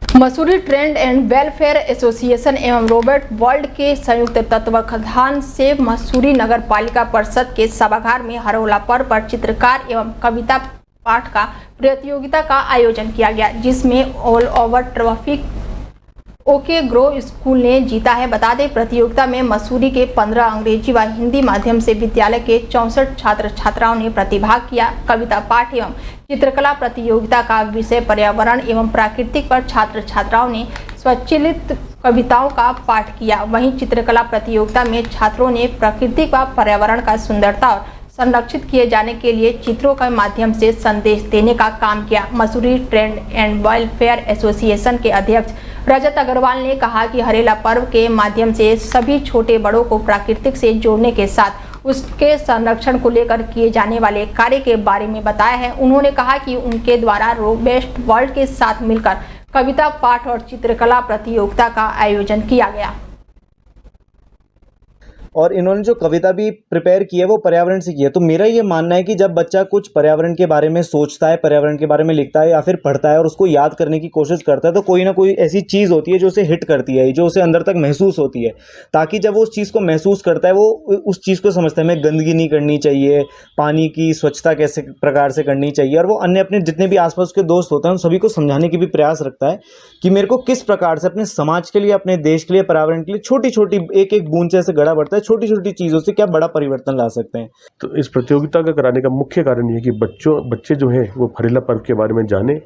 Mussoorie trade and welfare association एवं Robert world के संयुक्त तत्वावधान से मसूरी नगर पालिका परिषद के सभागार में हरोला पर्व पर चित्रकार एवं कविता पाठ का प्रतियोगिता का आयोजन किया गया, जिसमें all over traffic okay grow school ने जीता है। बता दें, प्रतियोगिता में मसूरी के 15 अंग्रेजी व हिंदी माध्यम से विद्यालय के 64 छात्र छात्राओं ने प्रतिभाग किया। कविता पाठ एवं चित्रकला प्रतियोगिता का विषय पर्यावरण एवं प्राकृतिक पर छात्र छात्राओं ने स्वचलित कविताओं का पाठ किया। वहीं चित्रकला प्रतियोगिता में छात्रों ने प्रकृति व पर्यावरण का सुंदरता और संरक्षित किए जाने के लिए चित्रों के माध्यम से संदेश देने का काम किया। Mussoorie trade and welfare association के अध्यक्ष रजत अग्रवाल ने कहा कि हरेला पर्व के माध्यम से सभी छोटे बड़ों को प्राकृतिक से जोड़ने के साथ उसके संरक्षण को लेकर किए जाने वाले कार्य के बारे में बताया है। उन्होंने कहा कि उनके द्वारा रोबेस्ट वर्ल्ड के साथ मिलकर कविता पाठ और चित्रकला प्रतियोगिता का आयोजन किया गया। और इन्होंने जो कविता भी प्रिपेयर की है वो पर्यावरण से की है। तो मेरा ये मानना है कि जब बच्चा कुछ पर्यावरण के बारे में सोचता है, पर्यावरण के बारे में लिखता है या फिर पढ़ता है और उसको याद करने की कोशिश करता है, तो कोई ना कोई ऐसी चीज़ होती है जो उसे हिट करती है, जो उसे अंदर तक महसूस होती है, ताकि जब वो उस चीज़ को महसूस करता है वो उस चीज़ को समझता है। हमें गंदगी नहीं करनी चाहिए, पानी की स्वच्छता कैसे प्रकार से करनी चाहिए, और वो अन्य अपने जितने भी आसपास के दोस्त होते हैं उन सभी को समझाने की भी प्रयास रखता है कि मेरे को किस प्रकार से अपने समाज के लिए, अपने देश के लिए, पर्यावरण के लिए छोटी छोटी एक एक बूंद से ऐसे गड़ा बढ़ता है, छोटी छोटी चीज़ों से क्या बड़ा परिवर्तन ला सकते हैं। तो इस प्रतियोगिता का कराने का मुख्य कारण ये है कि बच्चे जो हैं वो हरेला पर्व के बारे में जाने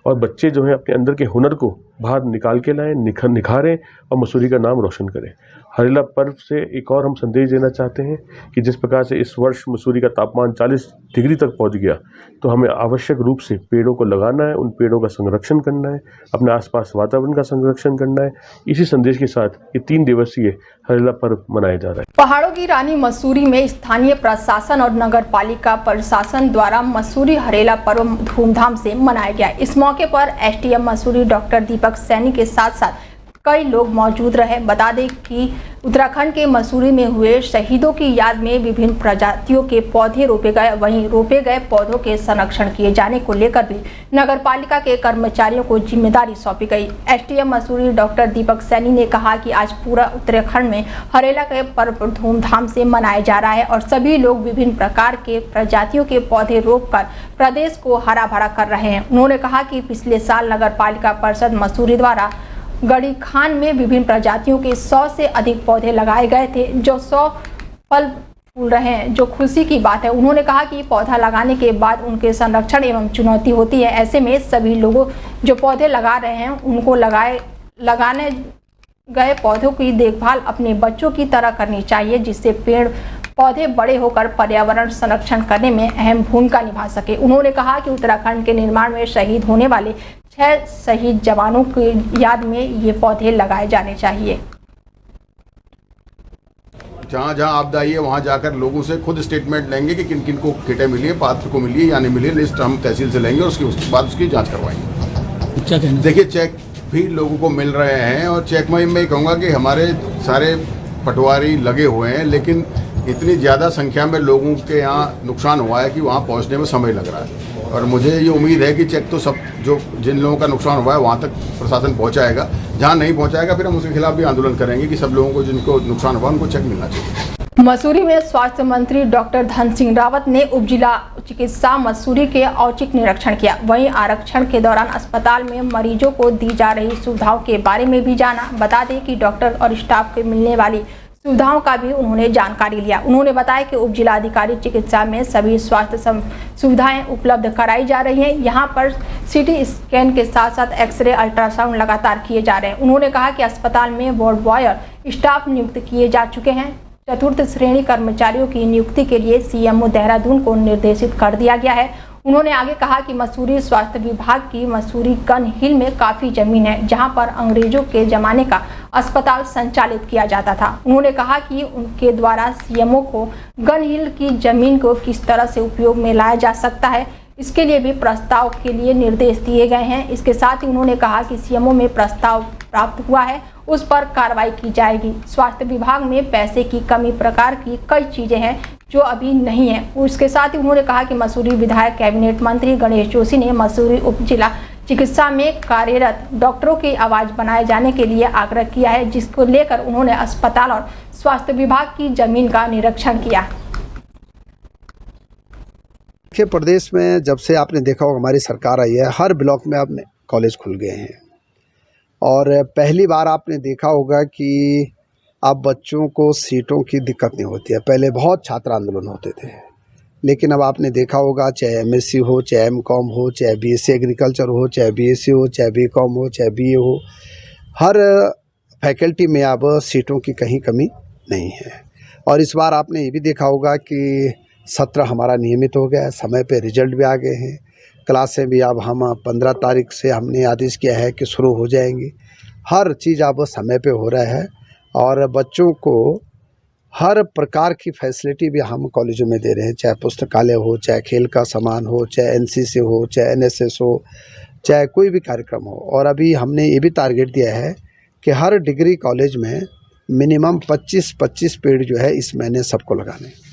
और बच्चे जो हैं अपने अंदर के हुनर को बाहर निकाल के लाएं, निखारें और मसूरी का नाम रोशन करें। हरेला पर्व से एक और हम संदेश देना चाहते हैं कि जिस प्रकार से इस वर्ष मसूरी का तापमान 40 डिग्री तक पहुंच गया, तो हमें आवश्यक रूप से पेड़ों को लगाना है, उन पेड़ों का संरक्षण करना है, अपने आसपास वातावरण का संरक्षण करना है। इसी संदेश के साथ ये 3 दिवसीय हरेला पर्व मनाया जा रहा है। पहाड़ों की रानी मसूरी में स्थानीय प्रशासन और नगर पालिका प्रशासन द्वारा मसूरी हरेला पर्व धूमधाम से मनाया गया। इस मौके पर एसडीएम मसूरी डॉक्टर दीपक सैनी के साथ साथ कई लोग मौजूद रहे। बता दें कि उत्तराखंड के मसूरी में हुए शहीदों की याद में विभिन्न प्रजातियों के पौधे रोपे गए। वहीं रोपे गए पौधों के संरक्षण किए जाने को लेकर भी नगर पालिका के कर्मचारियों को जिम्मेदारी सौंपी गई। एसडीएम मसूरी डॉक्टर दीपक सैनी ने कहा कि आज पूरा उत्तराखंड में हरेला के पर्व धूमधाम से मनाया जा रहा है और सभी लोग विभिन्न प्रकार के प्रजातियों के पौधे रोपकर प्रदेश को हरा भरा कर रहे हैं। उन्होंने कहा कि पिछले साल नगर पालिका परिषद मसूरी द्वारा गड़ी खान में विभिन्न प्रजातियों के 100 से अधिक पौधे लगाए गए थे, जो 100 फल फूल रहे हैं, जो खुशी की बात है। उन्होंने कहा कि पौधा लगाने के बाद उनके संरक्षण एवं चुनौती होती है। ऐसे में सभी लोगों जो पौधे लगा रहे हैं उनको लगाने गए पौधों की देखभाल अपने बच्चों की तरह करनी चाहिए, जिससे पेड़ पौधे बड़े होकर पर्यावरण संरक्षण करने में अहम भूमिका निभा सके। उन्होंने कहा कि उत्तराखंड के निर्माण में शहीद होने वाले 6 शहीद जवानों की याद में ये पौधे लगाए जाने चाहिए। जहाँ जहाँ आपदा आई है वहाँ जाकर लोगों से खुद स्टेटमेंट लेंगे कि किन किन को किटें मिली है, पात्र को मिली है या नहीं मिली है। लिस्ट हम तहसील से लेंगे और उसके बाद उसकी जाँच करवाएंगे। देखिए, चेक भी लोगों को मिल रहे हैं और चेक में मैं कहूँगा कि हमारे सारे पटवारी लगे हुए हैं, लेकिन इतनी ज़्यादा संख्या में लोगों के यहाँ नुकसान हुआ है कि वहाँ पहुँचने में समय लग रहा है। और मुझे ये उम्मीद है कि चेक तो सब जिन लोगों का नुकसान हुआ है वहाँ तक प्रशासन पहुँचाएगा। जहाँ नहीं पहुँचाएगा फिर हम उसके खिलाफ भी आंदोलन करेंगे कि सब लोगों को जिनको नुकसान हुआ उनको चेक मिलना चाहिए। मसूरी में स्वास्थ्य मंत्री डॉक्टर धन सिंह रावत ने उप जिला चिकित्सा मसूरी के औचक निरीक्षण किया। वहीं आरक्षण के दौरान अस्पताल में मरीजों को दी जा रही सुविधाओं के बारे में भी जाना। बता दें कि डॉक्टर और स्टाफ को मिलने वाली सुविधाओं का भी उन्होंने जानकारी लिया। उन्होंने बताया कि उप जिलाधिकारी चिकित्सा में सभी स्वास्थ्य सुविधाएं उपलब्ध कराई जा रही हैं। यहां पर सीटी स्कैन के साथ साथ एक्सरे, अल्ट्रासाउंड लगातार किए जा रहे हैं। उन्होंने कहा कि अस्पताल में वार्ड बॉय और स्टाफ नियुक्त किए जा चुके हैं। 4th श्रेणी कर्मचारियों की नियुक्ति के लिए सीएमओ देहरादून को निर्देशित कर दिया गया है। उन्होंने आगे कहा कि मसूरी स्वास्थ्य विभाग की मसूरी गन हिल में काफ़ी जमीन है, जहां पर अंग्रेजों के ज़माने का अस्पताल संचालित किया जाता था। उन्होंने कहा कि उनके द्वारा सीएमओ को गन हिल की ज़मीन को किस तरह से उपयोग में लाया जा सकता है, इसके लिए भी प्रस्ताव के लिए निर्देश दिए गए हैं। इसके साथ ही उन्होंने कहा कि सीएमओ में प्रस्ताव प्राप्त हुआ है, उस पर कार्रवाई की जाएगी। स्वास्थ्य विभाग में पैसे की कमी प्रकार की कई चीज़ें हैं जो अभी नहीं है। उसके साथ ही उन्होंने कहा कि मसूरी विधायक कैबिनेट मंत्री गणेश जोशी ने मसूरी उप जिला चिकित्सा में कार्यरत डॉक्टरों की आवाज बनाए जाने के लिए आग्रह किया है, जिसको लेकर उन्होंने अस्पताल और स्वास्थ्य विभाग की जमीन का निरीक्षण किया। प्रदेश में जब से आपने देखा होगा हमारी सरकार आई है, हर ब्लॉक में अब कॉलेज खुल गए हैं और पहली बार आपने देखा होगा कि अब बच्चों को सीटों की दिक्कत नहीं होती है। पहले बहुत छात्र आंदोलन होते थे, लेकिन अब आपने देखा होगा चाहे MSc हो, चाहे MCom हो, चाहे BSc एग्रीकल्चर हो, चाहे BSc हो, चाहे BCom हो, चाहे BA हो, हर फैकल्टी में अब सीटों की कहीं कमी नहीं है। और इस बार आपने ये भी देखा होगा कि सत्र हमारा नियमित हो गया है, समय पे रिजल्ट भी आ गए हैं, क्लासें भी अब हम 15 तारीख से हमने आदेश किया है कि शुरू हो जाएंगी। हर चीज़ अब समय पे हो रहा है और बच्चों को हर प्रकार की फैसिलिटी भी हम कॉलेजों में दे रहे हैं, चाहे पुस्तकालय हो, चाहे खेल का सामान हो, चाहे NCC हो, चाहे NSS हो, चाहे कोई भी कार्यक्रम हो। और अभी हमने ये भी टारगेट दिया है कि हर डिग्री कॉलेज में मिनिमम 25-25 पेड़ जो है इस महीने सबको लगाने।